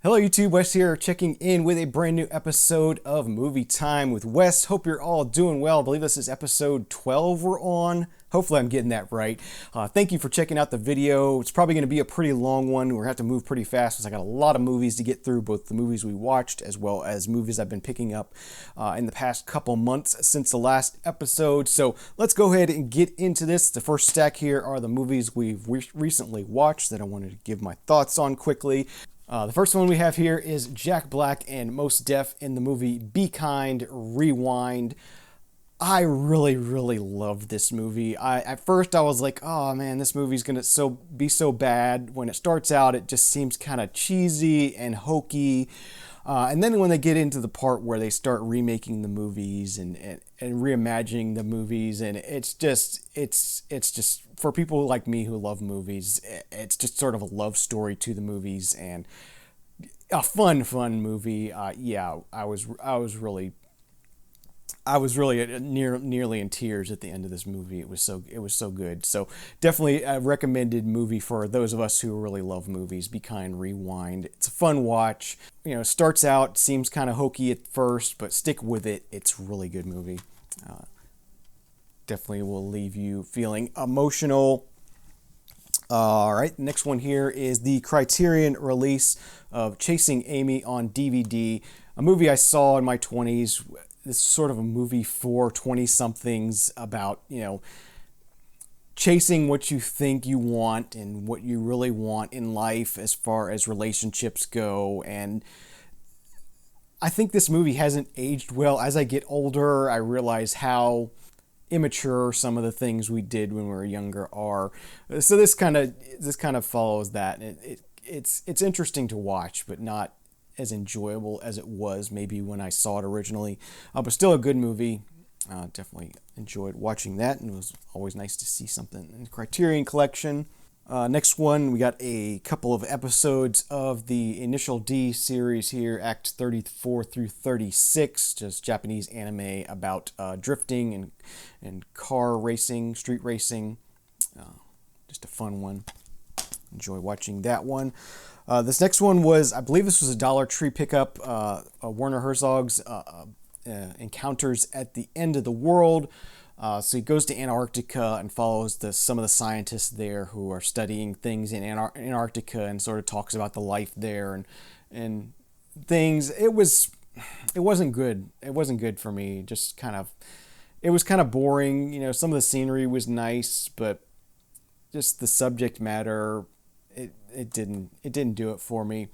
Hello YouTube, Wes here, checking in with a brand new episode of Movie Time with Wes. Hope you're all doing well. I believe this is episode 12 we're on. Hopefully I'm getting that right. Thank you for checking out the video. It's probably going to be a pretty long one. We're going to have to move pretty fast because I got a lot of movies to get through, both the movies we watched as well as movies I've been picking up in the past couple months since the last episode. So let's go ahead and get into this. The first stack here are the movies we've recently watched that I wanted to give my thoughts on quickly. The first one we have here is Jack Black and Mos Def in the movie Be Kind, Rewind. I really loved this movie. At first I was like, oh man, this movie's gonna be so bad. When it starts out, it just seems kind of cheesy and hokey. And then when they get into the part where they start remaking the movies and reimagining the movies, and it's just for people like me who love movies, it's just sort of a love story to the movies and a fun movie. Yeah, I was really nearly in tears at the end of this movie. It was so good. So definitely a recommended movie for those of us who really love movies. Be Kind, Rewind. It's a fun watch. You know, starts out, seems kind of hokey at first, but stick with it. It's a really good movie. Definitely will leave you feeling emotional. All right, next one here is the Criterion release of Chasing Amy on DVD, a movie I saw in my 20s. This is sort of a movie for 20-somethings about, you know, chasing what you think you want and what you really want in life as far as relationships go. And I think this movie hasn't aged well. As I get older, I realize how immature some of the things we did when we were younger are. So this kind of follows that. It's interesting to watch, but not as enjoyable as it was maybe when I saw it originally, but still a good movie. Definitely enjoyed watching that, and it was always nice to see something in the Criterion Collection. Next one, we got a couple of episodes of the Initial D series here, Act 34 through 36, just Japanese anime about drifting and car racing, street racing. Just a fun one. Enjoy watching that one. This next one was, I believe this was a Dollar Tree pickup, Werner Herzog's Encounters at the End of the World. So he goes to Antarctica and follows some of the scientists there who are studying things in Antarctica, and sort of talks about the life there and things. It wasn't good. It wasn't good for me. It was kind of boring. You know, some of the scenery was nice, but just the subject matter, it didn't do it for me.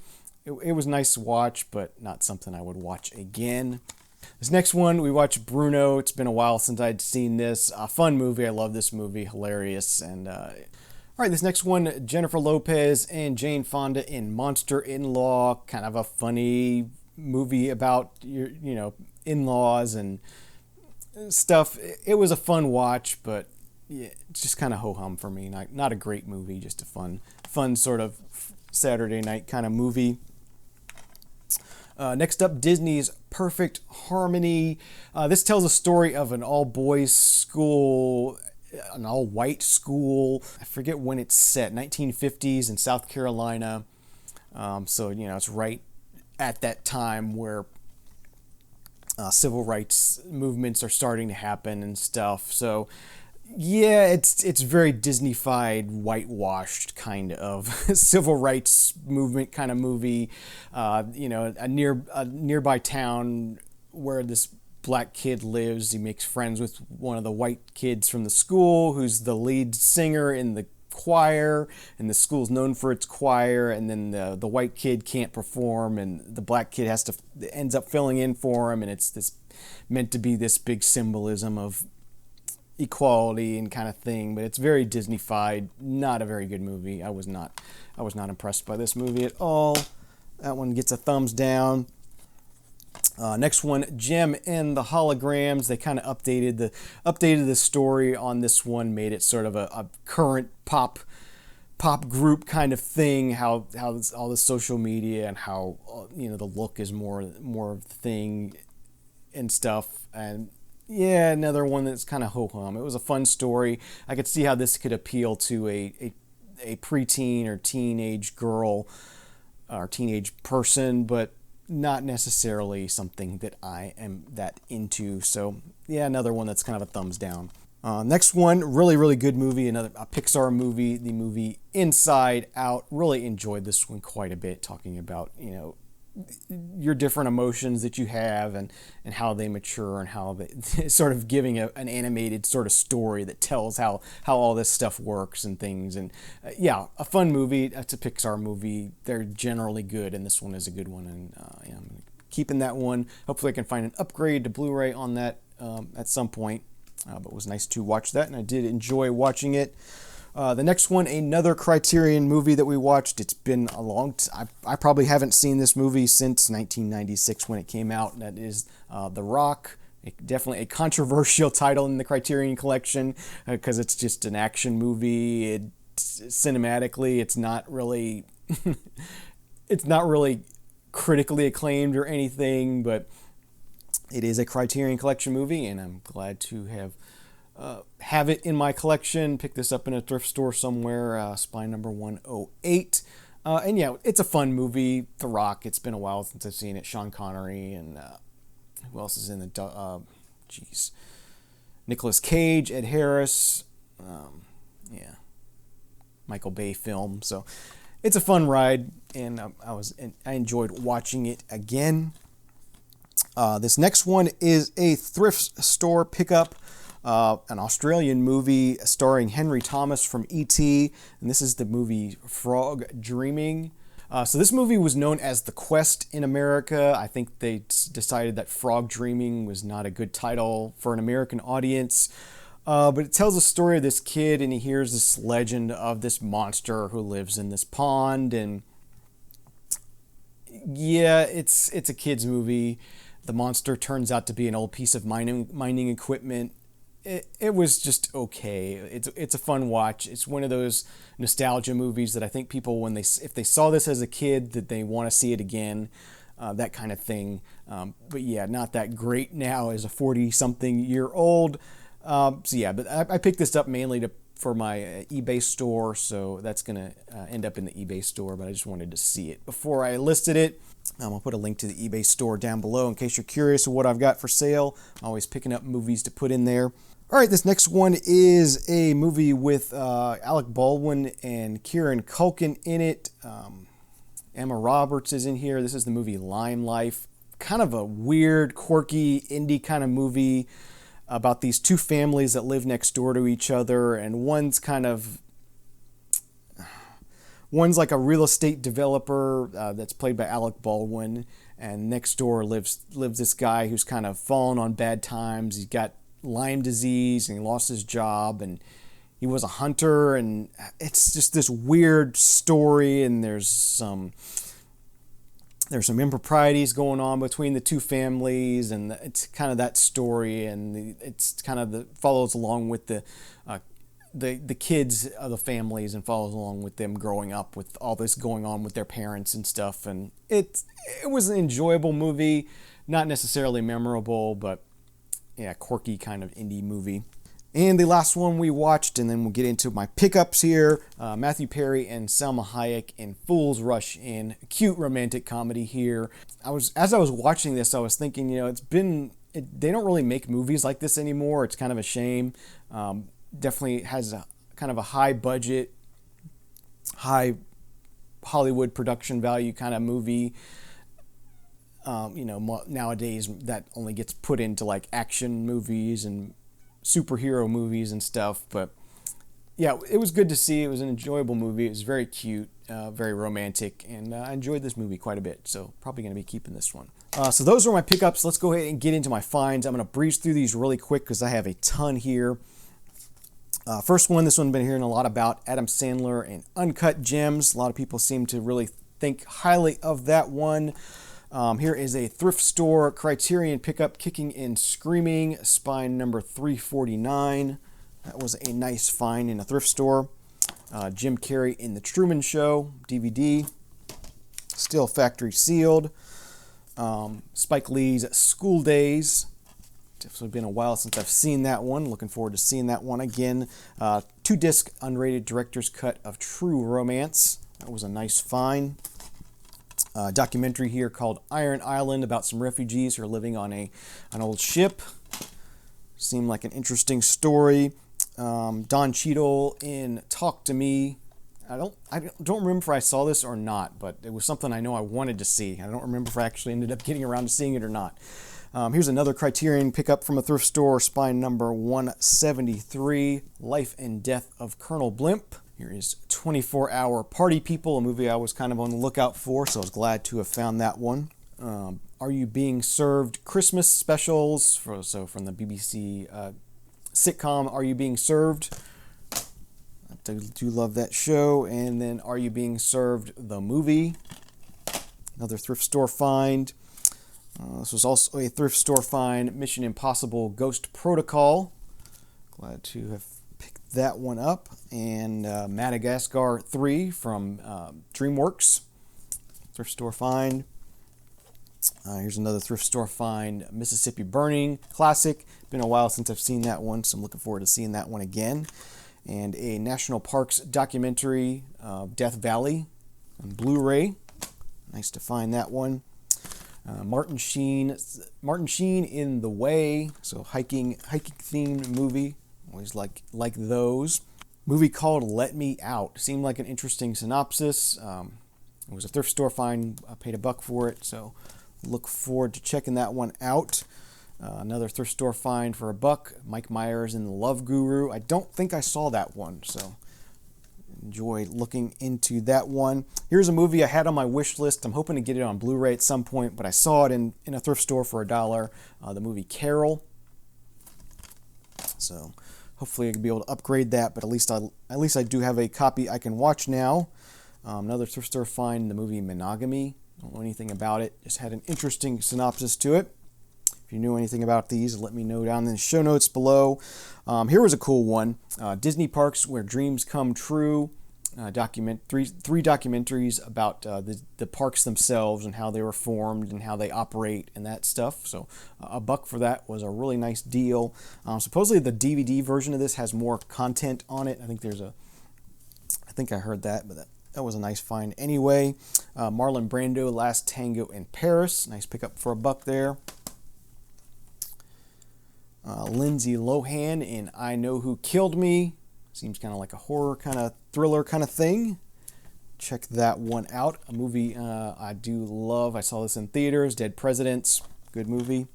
It was nice to watch, but not something I would watch again. This next one, we watched Bruno. It's been a while since I'd seen this. A fun movie. I love this movie. Hilarious. And all right, this next one, Jennifer Lopez and Jane Fonda in Monster-in-Law. Kind of a funny movie about your in-laws and stuff. It was a fun watch, but yeah, it's just kind of ho-hum for me. Not a great movie, just a fun sort of Saturday night kind of movie. Next up, Disney's Perfect Harmony. This tells a story of an all-boys school, an all-white school. I forget when it's set, 1950s in South Carolina. So, you know, it's right at that time where civil rights movements are starting to happen and stuff. So, yeah, it's very Disney-fied, whitewashed kind of civil rights movement kind of movie. You know, a nearby town where this black kid lives. He makes friends with one of the white kids from the school, who's the lead singer in the choir, and the school's known for its choir. And then the white kid can't perform, and the black kid ends up filling in for him. And it's meant to be this big symbolism of equality and kind of thing, but it's very Disney-fied. Not a very good movie. I was not impressed by this movie at all. That one gets a thumbs down. Next one, Gem and the Holograms. They kind of updated the story on this one, made it sort of a current pop group kind of thing. How all the social media and how the look is more of the thing and stuff. And yeah, another one that's kind of ho-hum. It was a fun story. I could see how this could appeal to a preteen or teenage girl or teenage person, but not necessarily something that I am that into. So yeah, another one that's kind of a thumbs down. Next one, really, really good movie, a Pixar movie, the movie Inside Out. Really enjoyed this one quite a bit, talking about, your different emotions that you have and how they mature and how they sort of giving an animated sort of story that tells how all this stuff works and things. And yeah, a fun movie. It's a Pixar movie. They're generally good, and this one is a good one. And I'm keeping that one. Hopefully I can find an upgrade to Blu-ray on that at some point. But it was nice to watch that, and I did enjoy watching it. The next one, another Criterion movie that we watched. It's been a long time. I probably haven't seen this movie since 1996 when it came out, and that is The Rock. Definitely a controversial title in the Criterion collection because it's just an action movie. Cinematically, it's not really it's not really critically acclaimed or anything, but it is a Criterion collection movie, and I'm glad to have it in my collection. Pick this up in a thrift store somewhere, Spine number 108. And yeah, it's a fun movie. The Rock, it's been a while since I've seen it. Sean Connery, and who else is in the... Nicolas Cage, Ed Harris. Yeah. Michael Bay film. So it's a fun ride, and I enjoyed watching it again. This next one is a thrift store pickup, an Australian movie starring Henry Thomas from E.T., and this is the movie Frog Dreaming. So this movie was known as The Quest in America. I think they decided that Frog Dreaming was not a good title for an American audience. But it tells the story of this kid, and he hears this legend of this monster who lives in this pond. And yeah, it's a kid's movie. The monster turns out to be an old piece of mining equipment. It was just okay. It's a fun watch. It's one of those nostalgia movies that I think people, if they saw this as a kid, that they want to see it again, that kind of thing. But yeah, not that great now as a 40-something-year-old. So yeah, but I picked this up mainly for my eBay store, so that's going to end up in the eBay store, but I just wanted to see it before I listed it. I'll put a link to the eBay store down below in case you're curious of what I've got for sale. I'm always picking up movies to put in there. All right, this next one is a movie with Alec Baldwin and Kieran Culkin in it. Emma Roberts is in here. This is the movie Lime Life. Kind of a weird, quirky, indie kind of movie about these two families that live next door to each other, and one's like a real estate developer that's played by Alec Baldwin, and next door lives this guy who's kind of fallen on bad times. He's got Lyme disease, and he lost his job, and he was a hunter, and it's just this weird story, and there's some improprieties going on between the two families, and it's kind of that story, and it's kind of follows along with the kids of the families, and follows along with them growing up with all this going on with their parents and stuff. And it was an enjoyable movie, not necessarily memorable, but yeah, quirky kind of indie movie. And the last one we watched, and then we'll get into my pickups here, Matthew Perry and Salma Hayek in Fool's Rush In, a cute romantic comedy here. As I was watching this, I was thinking, they don't really make movies like this anymore. It's kind of a shame. Definitely has a kind of a high budget, high Hollywood production value kind of movie. Nowadays that only gets put into like action movies and superhero movies and stuff. But yeah, it was good to see. It was an enjoyable movie. It was very cute, very romantic, and I enjoyed this movie quite a bit. So probably going to be keeping this one. So those are my pickups. Let's go ahead and get into my finds. I'm going to breeze through these really quick because I have a ton here. First one, this one I've been hearing a lot about, Adam Sandler and Uncut Gems. A lot of people seem to really think highly of that one. Here is a thrift store Criterion pickup, Kicking and Screaming, Spine number 349. That was a nice find in a thrift store. Jim Carrey in The Truman Show, DVD, still factory sealed. Spike Lee's School Days. Definitely been a while since I've seen that one. Looking forward to seeing that one again. 2-disc unrated director's cut of True Romance. That was a nice find. Documentary here called Iron Island about some refugees who are living on an old ship. Seemed like an interesting story. Don Cheadle in Talk to Me. I don't remember if I saw this or not, but it was something I know I wanted to see. I don't remember if I actually ended up getting around to seeing it or not. Here's another Criterion pickup from a thrift store, spine number 173, Life and Death of Colonel Blimp. Here is 24-Hour Party People, a movie I was kind of on the lookout for, so I was glad to have found that one. Are You Being Served? Christmas specials, from the BBC sitcom Are You Being Served? I do love that show. And then Are You Being Served? The movie. Another thrift store find. This was also a thrift store find, Mission Impossible Ghost Protocol. Glad to have picked that one up. And Madagascar 3 from DreamWorks. Thrift store find. Here's another thrift store find, Mississippi Burning classic. Been a while since I've seen that one, so I'm looking forward to seeing that one again. And a National Parks documentary, Death Valley, on Blu-ray. Nice to find that one. Martin Sheen in The Way, so hiking themed movie. Always like those. Movie called Let Me Out. Seemed like an interesting synopsis. It was a thrift store find. I paid $1 for it, so look forward to checking that one out. Another thrift store find for $1. Mike Myers in The Love Guru. I don't think I saw that one, so enjoy looking into that one. Here's a movie I had on my wish list. I'm hoping to get it on Blu-ray at some point, but I saw it in a thrift store for $1. The movie Carol. So hopefully I can be able to upgrade that, but at least I do have a copy I can watch now. Another thrift store find, the movie Monogamy. Don't know anything about it. Just had an interesting synopsis to it. If you knew anything about these, let me know down in the show notes below. Here was a cool one. Disney Parks Where Dreams Come True. Three documentaries about the parks themselves and how they were formed and how they operate and that stuff. So $1 for that was a really nice deal. Supposedly the DVD version of this has more content on it. I think I heard that, but that was a nice find anyway. Marlon Brando, Last Tango in Paris. Nice pickup for $1 there. Lindsay Lohan in I Know Who Killed Me. Seems kind of like a horror kind of thriller kind of thing. Check that one out. A movie I do love. I saw this in theaters. Dead Presidents. Good movie.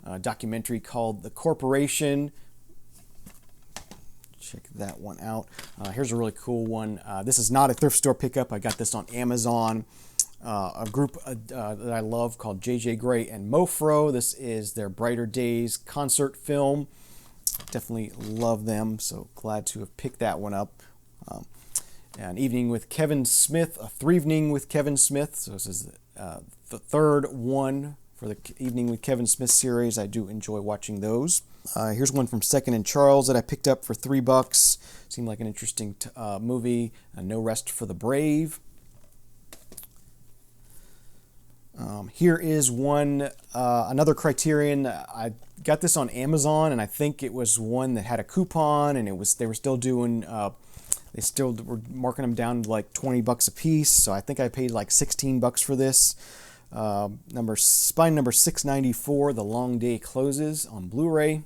A documentary called The Corporation. Check that one out. Here's a really cool one. This is not a thrift store pickup. I got this on Amazon. A group that I love called JJ Gray and Mofro. This is their Brighter Days concert film. Definitely love them, so glad to have picked that one up. An Evening with Kevin Smith, a Threevening with Kevin Smith. So this is the third one for the Evening with Kevin Smith series. I do enjoy watching those. Here's one from Second and Charles that I picked up for $3. Seemed like an interesting movie. No Rest for the Brave. Here is one, another Criterion. I got this on Amazon, and I think it was one that had a coupon, and they were still doing, they still were marking them down to like $20 a piece. So I think I paid like $16 for this. Spine number 694, The Long Day Closes on Blu-ray.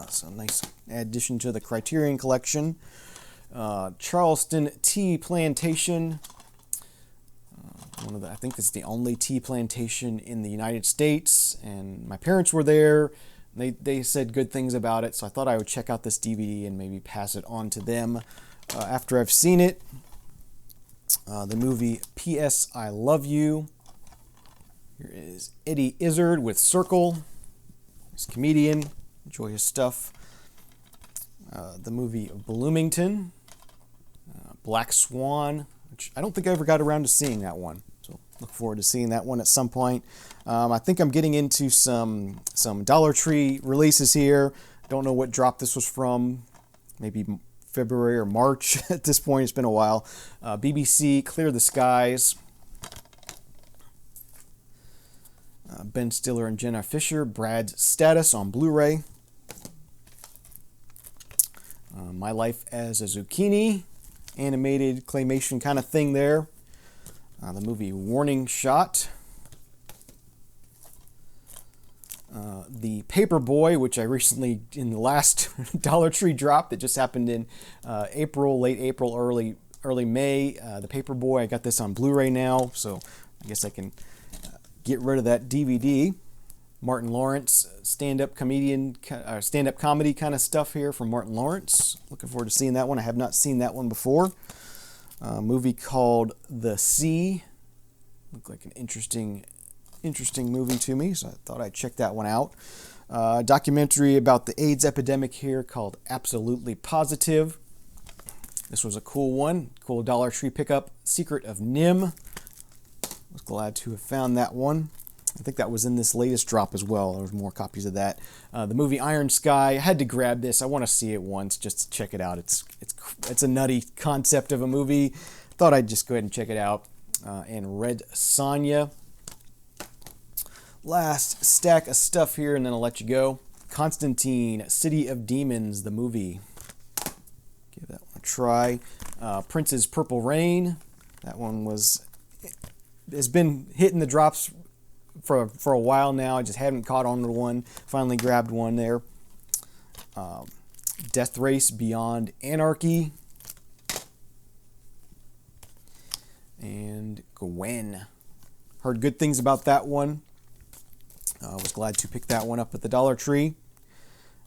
So nice addition to the Criterion collection. Charleston Tea Plantation. I think it's the only tea plantation in the United States, and my parents were there. They said good things about it, so I thought I would check out this DVD and maybe pass it on to them after I've seen it. The movie P.S. I Love You. Here is Eddie Izzard with Circle. He's a comedian. Enjoy his stuff. The movie Bloomington. Black Swan, which I don't think I ever got around to seeing that one. So look forward to seeing that one at some point. I think I'm getting into some Dollar Tree releases here. Don't know what drop this was from. Maybe February or March at this point. It's been a while. BBC Clear the Skies. Ben Stiller and Jenna Fisher, Brad's Status on Blu-ray. My Life as a Zucchini, animated claymation kind of thing there. The movie Warning Shot. The Paperboy, which I recently, in the last Dollar Tree drop that just happened in late April, early May. The Paperboy, I got this on Blu-ray now, so I guess I can get rid of that DVD. Martin Lawrence, stand-up comedy kind of stuff here from Martin Lawrence. Looking forward to seeing that one. I have not seen that one before. A movie called The Sea. Looked like an interesting movie to me, so I thought I'd check that one out. A documentary about the AIDS epidemic here called Absolutely Positive. This was a cool one. Cool Dollar Tree pickup. Secret of Nim. Was glad to have found that one. I think that was in this latest drop as well. There was more copies of that. The movie Iron Sky. I had to grab this. I want to see it once just to check it out. It's a nutty concept of a movie. Thought I'd just go ahead and check it out. And Red Sonja. Last stack of stuff here, and then I'll let you go. Constantine, City of Demons, the movie. Give that one a try. Prince's Purple Rain. That one has been hitting the drops for a while now. I just haven't caught on to one. Finally grabbed one there. Death Race Beyond Anarchy. And Gwen. Heard good things about that one. Was glad to pick that one up at the Dollar Tree.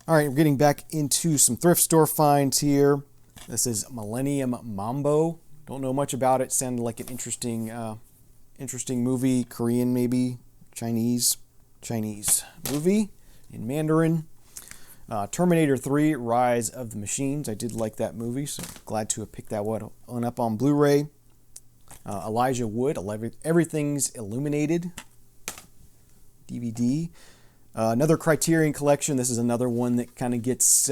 All right, we're getting back into some thrift store finds here. This is Millennium Mambo. Don't know much about it. Sounded like an interesting movie. Korean, maybe. Chinese movie in Mandarin. Terminator 3, Rise of the Machines. I did like that movie, so glad to have picked that one up on Blu-ray. Elijah Wood, Everything's Illuminated. DVD. Another Criterion Collection. This is another one that kind of gets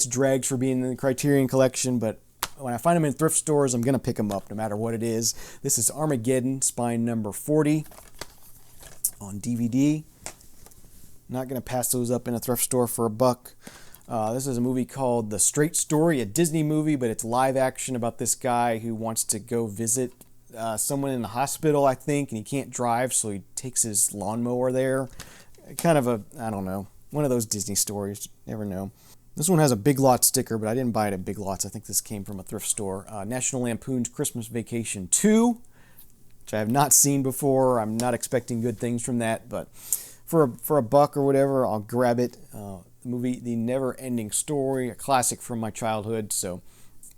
dragged for being in the Criterion Collection, but when I find them in thrift stores, I'm going to pick them up no matter what it is. This is Armageddon, spine number 40 on DVD. Not going to pass those up in a thrift store for $1. This is a movie called The Straight Story, a Disney movie, but it's live action about this guy who wants to go visit someone in the hospital, I think, and he can't drive, so he takes his lawnmower there. Kind of I don't know, one of those Disney stories. Never know. This one has a Big Lots sticker, but I didn't buy it at Big Lots. I think this came from a thrift store. National Lampoon's Christmas Vacation 2, which I have not seen before. I'm not expecting good things from that, but for $1 or whatever, I'll grab it. The movie The Never Ending Story, a classic from my childhood, so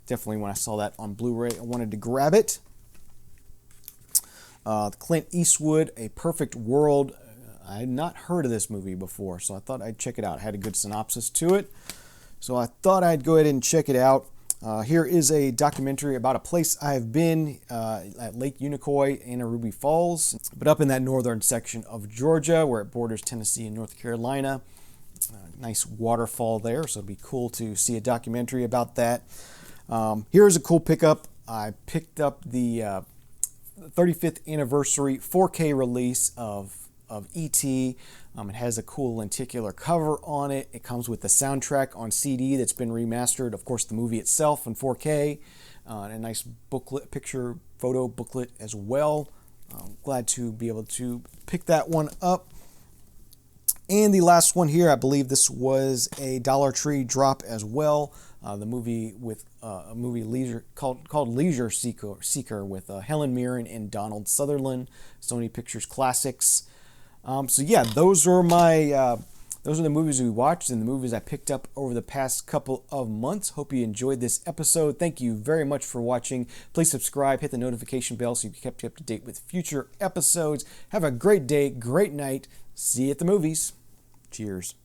definitely when I saw that on Blu-ray, I wanted to grab it. Clint Eastwood, A Perfect World. I had not heard of this movie before, so I thought I'd check it out. It had a good synopsis to it, so I thought I'd go ahead and check it out. Here is a documentary about a place I've been at Lake Unicoi, Anna Ruby Falls, but up in that northern section of Georgia where it borders Tennessee and North Carolina. Nice waterfall there, so it'd be cool to see a documentary about that. Here's a cool pickup. I picked up the 35th anniversary 4K release of E.T. It has a cool lenticular cover on it. It comes with the soundtrack on CD that's been remastered. Of course, the movie itself in 4K. And a nice booklet, photo booklet as well. Glad to be able to pick that one up. And the last one here, I believe this was a Dollar Tree drop as well. The movie with a movie called Leisure Seeker with Helen Mirren and Donald Sutherland, Sony Pictures Classics. So yeah, those are the movies we watched and the movies I picked up over the past couple of months. Hope you enjoyed this episode. Thank you very much for watching. Please subscribe, hit the notification bell so you can kept up to date with future episodes. Have a great day, great night. See you at the movies. Cheers.